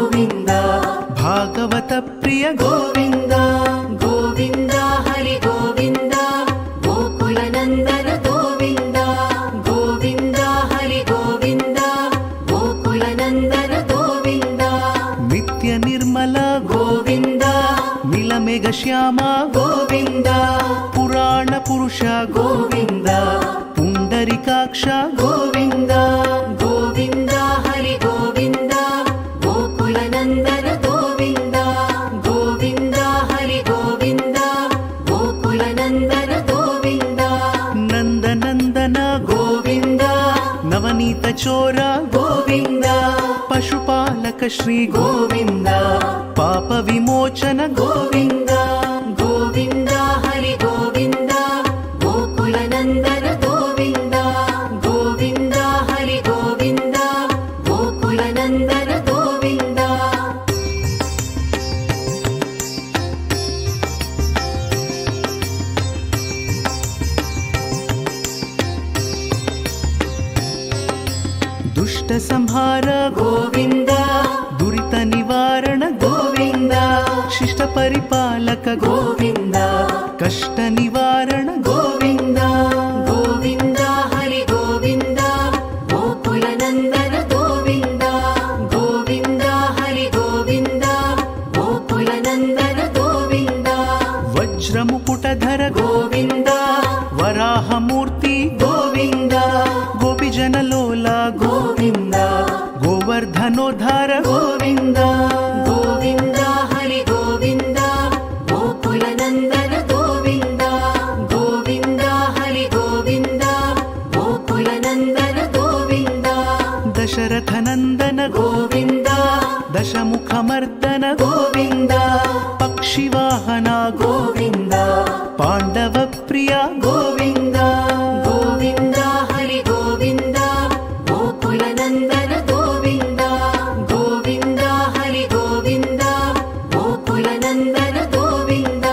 ಗೋವಿಂದ ಭಾಗವತ ಪ್ರಿಯ ಗೋವಿಂದ ಗೋವಿಂದ ಹರಿ ಗೋವಿಂದ ಗೋಕುಲ ನಂದನ ಗೋವಿಂದ ಗೋವಿಂದ ಹರಿ ಗೋವಿಂದ ಗೋಕುಲ ನಂದನ ಗೋವಿಂದ ನಿತ್ಯ ನಿರ್ಮಲ ಗೋವಿಂದ ನೀಲಮೇಘ ಶ್ಯಾಮ ಗೋವಿಂದ ಪುರಾಣ ಪುರುಷ ಗೋವಿಂದ ಪುಂಡರಿಕಾಕ್ಷ ಗೋವಿಂದ ಗೋವಿಂದ ಹರಿ ಗೋವಿಂದ ಗೋಕುಲ ನಂದನ ಗೋವಿಂದ ಗೋವಿಂದ ಹರಿ ಗೋವಿಂದ ಗೋಕುಲ ನಂದನ ಗೋವಿಂದ ನಂದನಂದನ ಗೋವಿಂದ ನವನೀತ ಚೋರ ಗೋವಿಂದ ಪಶುಪಾಲಕ ಶ್ರೀ ಗೋವಿಂದ ಪಾಪ ವಿಮೋಚನ ಗೋವಿಂದ ಗೋವಿಂದ ಹರಿ ಗೋವಿಂದ ಗೋಕುಲ ನಂದನ ಗೋವಿಂದ ಗೋವಿಂದ ಹರಿ ಗೋವಿಂದ ಗೋಕುಲ ನಂದನ ಗೋವಿಂದ ದುಷ್ಟ ಸಂಹಾರ ಗೋವಿಂದ ದುರಿತ ನಿವಾರಣ ಗೋವಿಂದ ಶಿಷ್ಟ ಪರಿಪಾಲಕ ಗೋವಿಂದ ಕಷ್ಟ ನಿವಾರಣ ಗೋವಿಂದ ಗೋವಿಂದ ಹರಿ ಗೋವಿಂದ ಗೋಕುಲ ನಂದನ ಗೋವಿಂದ ಗೋವಿಂದ ಹರಿ ಗೋವಿಂದ ಗೋಕುಲ ನಂದನ ಗೋವಿಂದ ವಜ್ರ ಮುಕುಟಧರ ಗೋವಿಂದ ವರಾಹ ಮೂರ್ತಿ ಗೋವಿಂದ ಗೋಪಿಜನ ಲೋಲ ಗೋವಿಂದ ಗೋವರ್ಧನೋದ್ಧಾರ ಗೋವಿಂದ ಗೋವಿಂದ ಹರಿ ಗೋವಿಂದ ಗೋಕುಲ ನಂದನ ಗೋವಿಂದ ಗೋವಿಂದ ಹರಿ ಗೋವಿಂದ ಗೋಕುಲ ನಂದನ ಗೋವಿಂದ ದಶರಥ ನಂದನ ಗೋವಿಂದ ದಶಮುಖ ಮರ್ದನ ಗೋವಿಂದ ಪಕ್ಷಿವಾಹನ ಗೋವಿಂದ ಪಾಂಡವ ಪ್ರಿಯ ಗೋವಿಂದ ಗೋವಿಂದ ಹರಿ ಗೋವಿಂದ ಗೋಕುಲ ನಂದನ ಗೋವಿಂದ ಗೋವಿಂದ ಹರಿ ಗೋವಿಂದ ಗೋಕುಲ ನಂದನ ಗೋವಿಂದ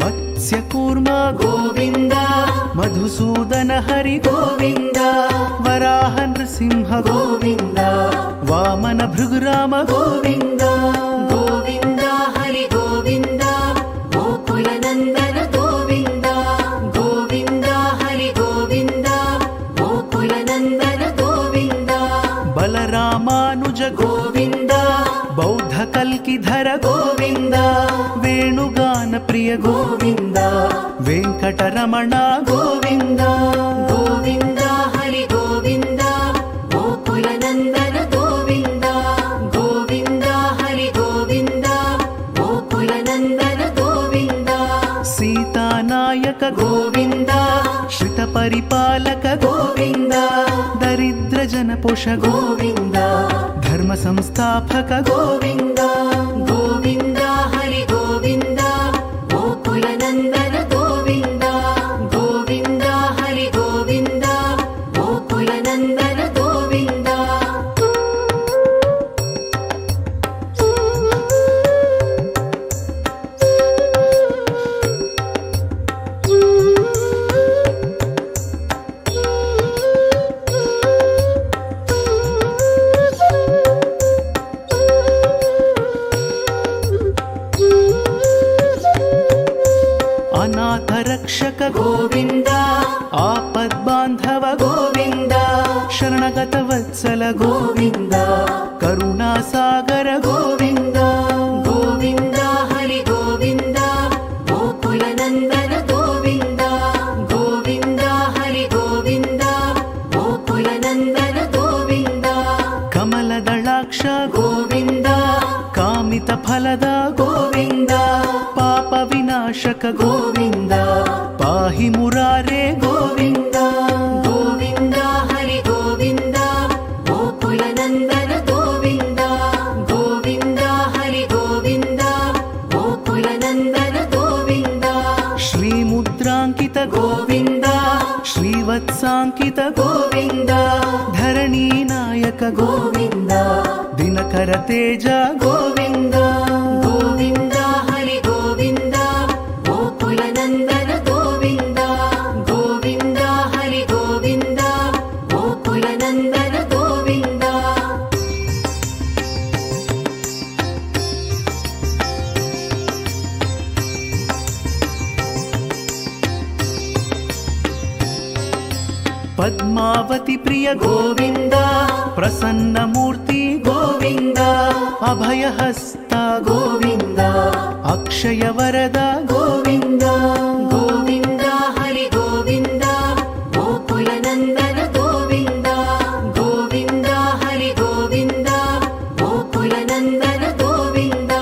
ಮತ್ಸ್ಯ ಕೂರ್ಮ ಗೋವಿಂದ ಮಧುಸೂದನ ಹರಿ ಗೋವಿಂದ ವರಾಹ ನೃಸಿಂಹ ಗೋವಿಂದ ವಾಮನ ಭೃಗುರಾಮ ಗೋವಿಂದ ಗೋವಿಂದ ಹರಿ ಗೋವಿಂದ ಗೋಕುಲ ನಂದನ ಗೋವಿಂದ ಗೋವಿಂದ ಹರಿ ಗೋವಿಂದ ಗೋಕುಲ ನಂದನ ಗೋವಿಂದ ಬಲರಾಮಾನುಜ ಗೋವಿಂದ ಬೌದ್ಧ ಕಲ್ಕಿಧರ ಗೋವಿಂದ ವೇಣುಗಾನ ಪ್ರಿಯ ಗೋವಿಂದ ವೆಂಕಟರಮಣ ಗೋವಿಂದ ಗೋವಿಂದ ಹರಿ ಗೋವಿಂದ ಗೋಕುಲ ನಂದನ ಗೋವಿಂದ ಗೋವಿಂದ ಹರಿ ಗೋವಿಂದ ಗೋಕುಲ ನಂದನ ಗೋವಿಂದ ಸೀತಾನಾಯಕ ಗೋವಿಂದ ಶ್ರಿತ ಪರಿಪಾಲಕ ಗೋವಿಂದ ದರಿದ್ರ ಜನಪೋಷ ಗೋವಿಂದ ಧರ್ಮ ಸಂಸ್ಥಾಪಕ ಗೋವಿಂದ ಗೋವಿಂದ ಹರಿ ಗೋವಿಂದ ಗೋಕುಲ ನಂದನ ಗೋವಿಂದ ಗೋವಿಂದ ಹರಿ ಗೋವಿಂದ ಗೋಕುಲ ನಂದನ ಗೋವಿಂದ ಅನಾಥ ರಕ್ಷಕ ಗೋವಿಂದ ಆಪದ್ ಬಾಂಧವ ಗೋವಿಂದ ಶರಣಗತ ವತ್ಸಲ ಗೋವಿಂದ ಕರುಣಾ ಸಾಗರ ಗೋವಿಂದ ಗೋವಿಂದ ಹರಿ ಗೋವಿಂದ ಗೋಕುಲ ನಂದನ ಗೋವಿಂದ ಗೋವಿಂದ ಹರಿ ಗೋವಿಂದ ಗೋಕುಲ ನಂದನ ಗೋವಿಂದ ಕಮಲದಳಾಕ್ಷ ಗೋವಿಂದ ಕಾಮಿತ ಫಲದ ಗೋವಿಂದ ಪಾಪ ವಿನಾಶಕ ಗೋವಿಂದ ಪಾಹಿ ಮುರಾರೇ ಗೋವಿಂದ ಗೋವಿಂದ ಹರಿ ಗೋವಿಂದ ಗೋಕುಲ ನಂದನ ಗೋವಿಂದ ಗೋವಿಂದ ಹರಿ ಗೋವಿಂದ ಗೋಕುಲ ನಂದನ ಗೋವಿಂದ ಶ್ರೀ ಮುದ್ರಾಂಕಿತ ಗೋವಿಂದ ಶ್ರೀವತ್ಸಾಂಕಿತ ಗೋವಿಂದ ಧರಣಿ ನಾಯಕ ಗೋವಿಂದ ದಿನಕರ ತೇಜ ಗೋವಿಂದ ಗೋವಿಂದ ಹರಿ ಗೋವಿಂದ पद्मावती प्रिय गोविन्द प्रसन्नमूर्ति गोविन्द अभयहस्त गोविन्द अक्षय वरद गोविन्द गोविन्द हरि गोविन्द गोकुलनन्दन गोविन्द गोविन्द हरि गोविन्द गोकुलनन्दन गोविन्द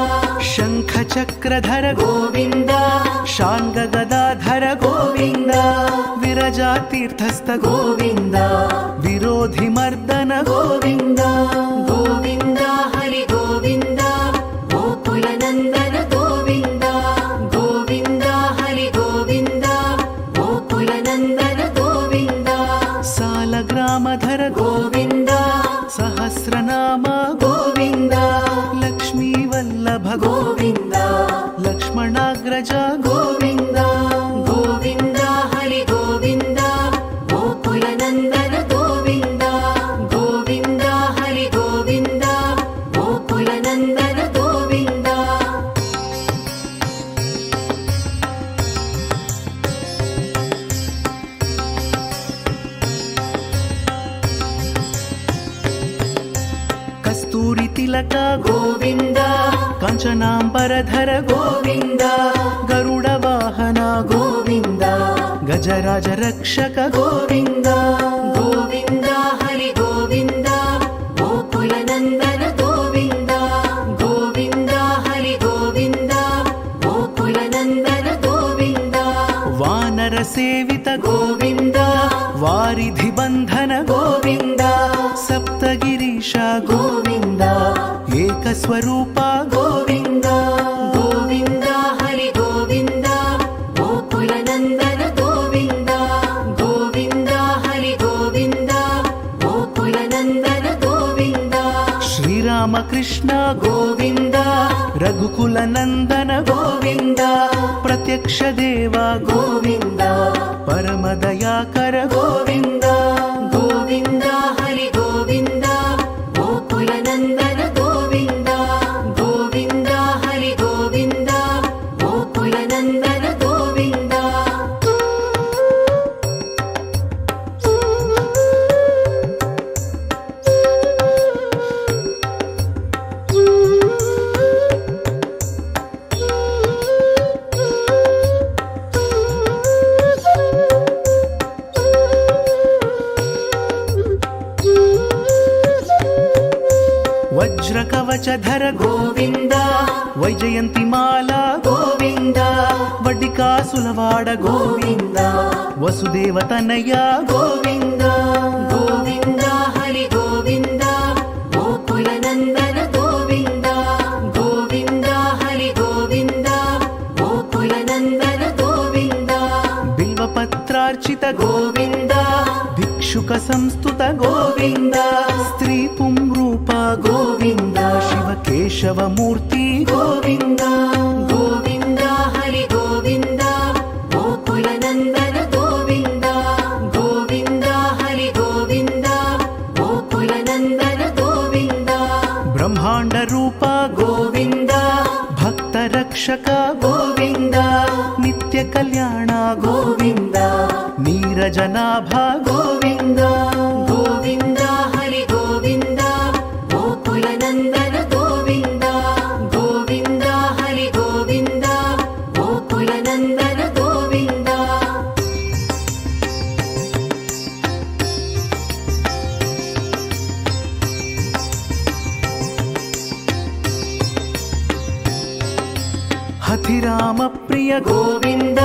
शङ्खचक्रधर गोविन्द शाङ्गगदाधर गोविन्द विरजातीर्थस्थ गोविन्द विरोधिमर्दन गोविन्द गोविन्द हरि गोविन्द गोकुलनन्दन गोविन्द गोविन्द हरि गोविन्द गोकुलनन्दन गोविन्द सालग्रामधर गोविन्द सहस्रनाम गोविन्द लक्ष्मीवल्लभ गोविन्द लक्ष्मणाग्रज गोविन्द गोविन्द हरि गोविन्द गोकुलनन्दन गोविन्द गोविन्द हरि गोविन्द गोकुलनन्दन गोविन्द कस्तूरि तिलक गोविन्द काञ्चनाम्बरधर गोविन्द गरुडवाहन गोविन्द गजराज रक्षक गोविन्द गोविन्द हरि गोविन्द गोकुलनन्दन गोविन्द गोविन्द हरि गोविन्द गोकुलनन्दन गोविन्द वानर सेवित गोविन्द वारिधिबन्धन गोविन्द सप्तगिरीश गोविन्द एकस्वरूप गोविन्द गोविन्द हरि गोविन्द गोकुलनन्दन गोविन्द गोविन्द हरि गोविन्द गोकुलनन्दन गोविन्द श्रीरामकृष्ण गोविन्द रघुकुलनन्दन गोविन्द प्रत्यक्ष देव गोविन्द परमदयाकर गोविन्द गोविन्द हरि गोविन्द गोकुलनन्दन गोविन्द गोविन्द हरि गोविन्द गोकुलनन्दन गोविन्द वज्रकवचधर गोविन्द वैजयन्तिमाला गोविन्द वड्डिकासुलवाड गोविन्द वसुदेवतनया गोविन्द गोविन्द हरि गोविन्द गोकुलनन्दन गोविन्द गोविन्द हरि गोविन्द गोकुलनन्दन गोविन्द बिल्वपत्रार्चित गोविन्द भिक्षुक संस्तुत गोविन्द स्त्री पुंरूप गोविन्द शिवकेशवमूर्ति गोविन्द गोविन्द हरि गोविन्द गोकुलनन्दन गोविन्द गोविन्द हरि गोविन्द गोकुलनन्दन गोविन्द ब्रह्माण्ड रूप गोविन्द भक्तरक्षक गोविन्द नित्य कल्याण गोविन्द नीरजनाभ गोविन्द गोविन्द हरि गोविन्द गोकुलनन्दन गोविन्द गोविन्द हरि गोविन्द गोकुलनन्दन गोविन्द हथिराम प्रिय गोविन्द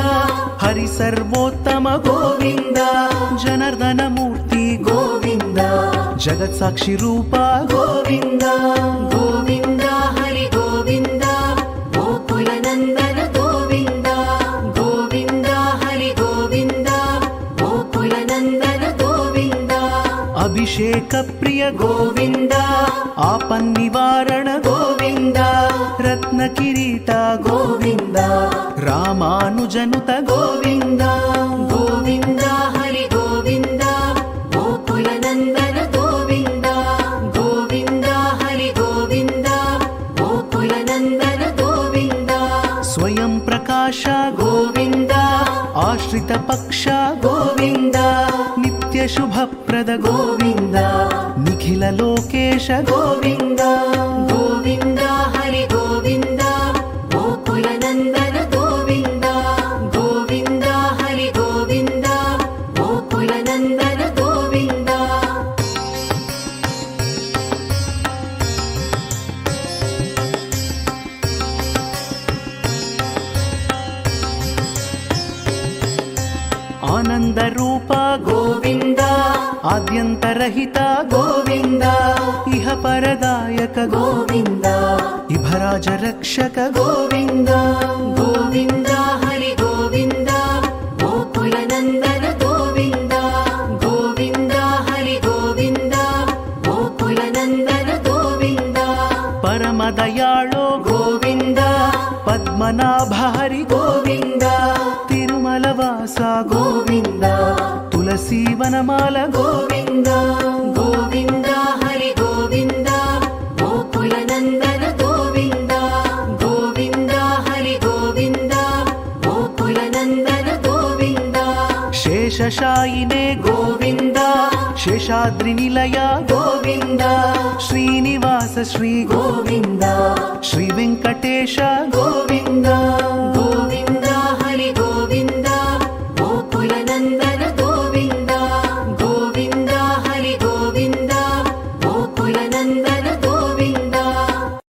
हरि सर्वोत्तम गोविन्द जनार्दन मूर्ति गोविन्द जगत्साक्षि रूप गोविन्द गोविन्द हरि गोविन्द गोकुलनन्दन गोविन्द गोविन्द हरि गोविन्द गोकुलनन्दन गोविन्द अभिषेक प्रिय गोविन्द आपन्निवारण गोविन्द रत्न किरीट गोविन्द रामानुजनुत गोविन्द गोविन्द हरि गोविन्द गोकुलनन्दन गोविन्द गोविन्द हरि गोविन्द गोकुलनन्दन गोविन्द स्वयं प्रकाश गोविन्द आश्रित पक्ष गोविन्द नित्य నిత్య శుభప్రద గోవింద నిఖిల లోకేశ గోవింద గోవింద హరి గోవింద గోకుల నందన గోవింద గోవింద హరి గోవింద గోకుల నందన గోవింద ఆనంద రూప గోవింద ఆద్యంతరహిత గోవింద ఇహ పరదాయక గోవింద ఇభరాజ రక్షక గోవింద గోవింద హరి గోవింద గోకుల నందన గోవింద గోవింద హరి గోవింద గోకుల నందన గోవింద పరమదయాళో గోవింద పద్మనాభ హరి గోవింద తిరుమల వాస గోవింద తులసీ వనమాల గోవింద గోవింద హరి గోవింద గోకుల నందన గోవింద గోవింద హరి గోవింద గోకుల నందన గోవింద శేషశాయినే గోవింద శేషాద్రి నిలయ గోవింద శ్రీనివాస శ్రీ గోవింద శ్రీ వెంకటేశ గోవింద